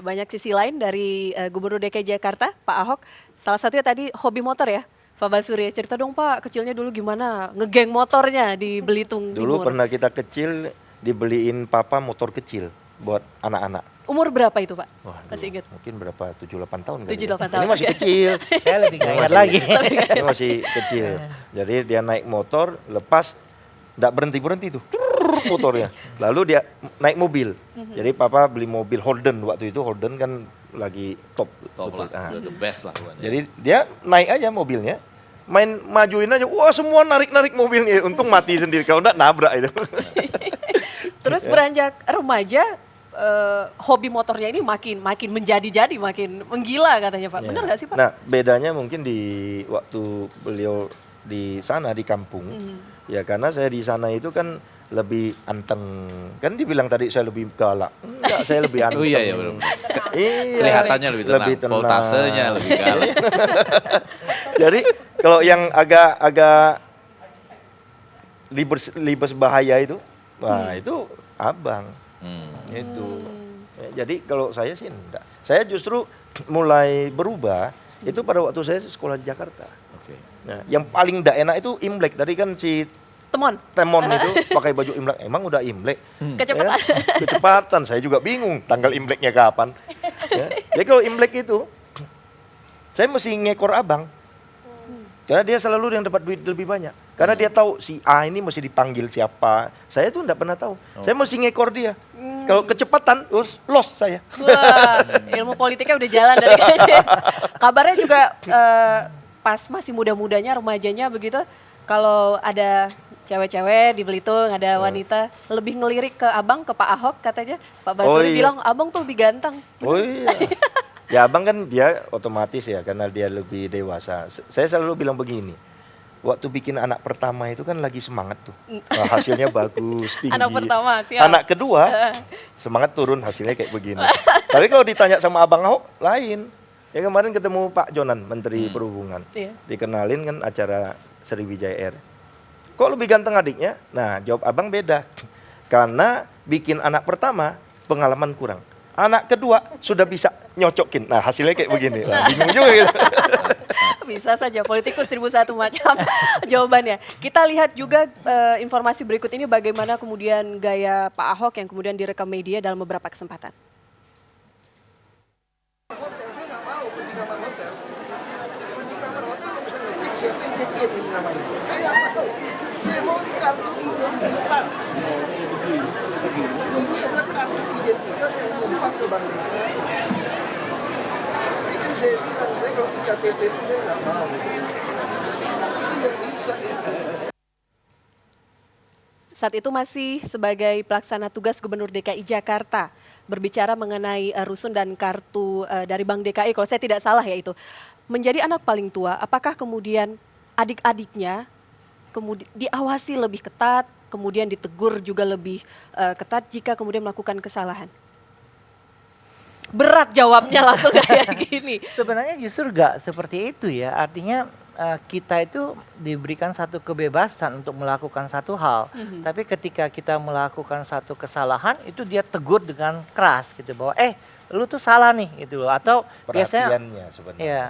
banyak sisi lain dari Gubernur DKI Jakarta, Pak Ahok. Salah satunya tadi hobi motor ya, Pak Basuri. Cerita dong Pak, kecilnya dulu gimana ngegeng motornya di Belitung Dulu Timur. pernah kita kecil dibeliin papa motor kecil buat anak-anak. Umur berapa itu Pak? Wah, Masih ingat? mungkin berapa? 7-8 tahun kali 7-8 ya. tahun. Ini masih kecil. Saya lebih nggak Ini ingat masih- lagi. Ini masih kecil. Jadi dia naik motor, lepas nggak berhenti-berhenti tuh. Trrrr, motornya. Lalu dia naik mobil. Jadi papa beli mobil Holden waktu itu. Holden kan lagi top. Top betul. lah, Nah, the best lah. Buat jadi dia naik aja mobilnya. Main majuin aja, wah semua narik-narik mobilnya. Untung mati sendiri, kalau enggak nabrak itu. Terus beranjak remaja, hobi motornya ini makin menjadi-jadi, makin menggila katanya Pak. Ya. Benar nggak sih Pak? Nah, bedanya mungkin di waktu beliau di sana di kampung, ya karena saya di sana itu kan lebih anteng. Kan dibilang tadi saya lebih galak. Enggak, saya lebih anteng. Oh iya, iya, benar. Iya. Kelihatannya lebih tenang, voltasenya lebih galak. Jadi kalau yang agak libes bahaya itu, wah itu abang. Itu. Ya, jadi kalau saya sih enggak. Saya justru mulai berubah itu pada waktu saya sekolah di Jakarta. Oke. Nah, yang paling enggak enak itu Imlek. Tadi kan si Temon, Temon itu pakai baju Imlek. Emang udah Imlek? kecepatan. Ya, kecepatan. Saya juga bingung tanggal Imleknya kapan. Ya. Jadi kalau Imlek itu saya mesti ngekor abang. Karena dia selalu yang dapat duit lebih banyak. Karena dia tahu si A ini mesti dipanggil siapa. Saya tuh enggak pernah tahu. Saya mesti ngekor dia. Kalau kecepatan, lost saya. Wah, ilmu politiknya udah jalan dari kecil. Kabarnya juga pas masih muda-mudanya, remajanya begitu, kalau ada cewek-cewek di Belitung, ada wanita, lebih ngelirik ke abang, ke Pak Ahok katanya. Pak Basuri bilang, abang tuh lebih ganteng. Oh iya. Ya abang kan dia otomatis ya karena dia lebih dewasa. Saya selalu bilang begini, waktu bikin anak pertama itu kan lagi semangat tuh. Wah, hasilnya bagus, tinggi. Anak pertama, siap. Anak kedua, semangat turun hasilnya kayak begini. Tapi kalau ditanya sama abang Ahok, lain. Ya kemarin ketemu Pak Jonan, Menteri Perhubungan. Iya. Dikenalin kan acara Sriwijaya Air. Kok lebih ganteng adiknya? Nah jawab abang beda. Karena bikin anak pertama pengalaman kurang. Anak kedua sudah bisa nyocokin. Nah hasilnya kayak begini. Nah, bingung juga gitu. Bisa saja, politikus 1001 macam jawabannya. Kita lihat juga informasi berikut ini bagaimana kemudian gaya Pak Ahok yang kemudian direkam media dalam beberapa kesempatan. Hotel, saya nggak mau kunci kamar hotel. Kunci kamar hotel nggak bisa ngecek siapa yang check in ini namanya. Saya nggak mau. Saya mau di kartu identitas. Ini adalah kartu identitas yang numpang ke Bank DKI. Itu saya bilang, saya kalau IKTP itu saya nggak mau. Ini nggak bisa ini. Saat itu masih sebagai pelaksana tugas Gubernur DKI Jakarta berbicara mengenai rusun dan kartu dari Bank DKI, kalau saya tidak salah ya itu. Menjadi anak paling tua, apakah kemudian adik-adiknya kemudian diawasi lebih ketat, kemudian ditegur juga lebih ketat jika kemudian melakukan kesalahan? Berat jawabnya langsung kayak gini. Sebenarnya justru nggak seperti itu ya. Artinya kita itu diberikan satu kebebasan untuk melakukan satu hal. Tapi ketika kita melakukan satu kesalahan itu dia tegur dengan keras gitu bahwa lu tuh salah nih gitu loh. Atau biasanya Perhatiannya sebenarnya. ya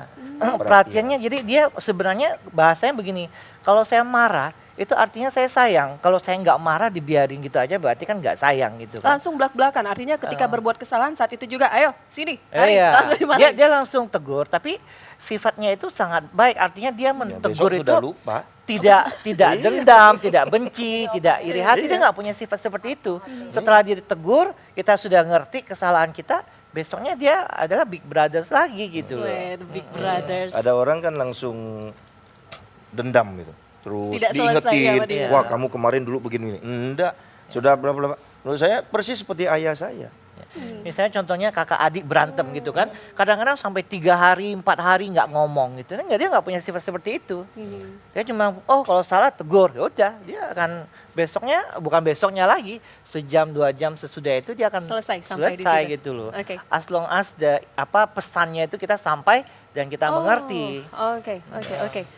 perhatiannya jadi dia sebenarnya bahasanya begini. Kalau saya marah itu artinya saya sayang. Kalau saya nggak marah dibiarin gitu aja berarti kan nggak sayang gitu kan. Langsung belak-belakan, artinya ketika berbuat kesalahan saat itu juga, ayo sini, hari, Iya. langsung dimarahin. Dia langsung tegur, tapi sifatnya itu sangat baik. Artinya dia Ya, mentegur besok itu sudah lupa. tidak dendam, tidak benci, tidak iri hati. Dia nggak punya sifat seperti itu. Setelah dia ditegur, kita sudah ngerti kesalahan kita. Besoknya dia adalah big brothers lagi gitu loh. Weh, the Big Brothers. Ada orang kan langsung dendam gitu. Terus Tidak selesai diingetin, sama dia. wah kamu kemarin dulu begini. Enggak, sudah berapa. Menurut saya persis seperti ayah saya. Misalnya contohnya kakak adik berantem gitu kan. Kadang-kadang sampai 3 hari, 4 hari nggak ngomong gitu. Dia nggak punya sifat seperti itu. Dia cuma, kalau salah tegur. Ya udah, dia akan besoknya, bukan besoknya lagi, sejam 2 jam sesudah itu dia akan Selesai, sampai di situ. gitu loh. Oke. As long as pesannya itu kita sampai dan kita mengerti. Oke.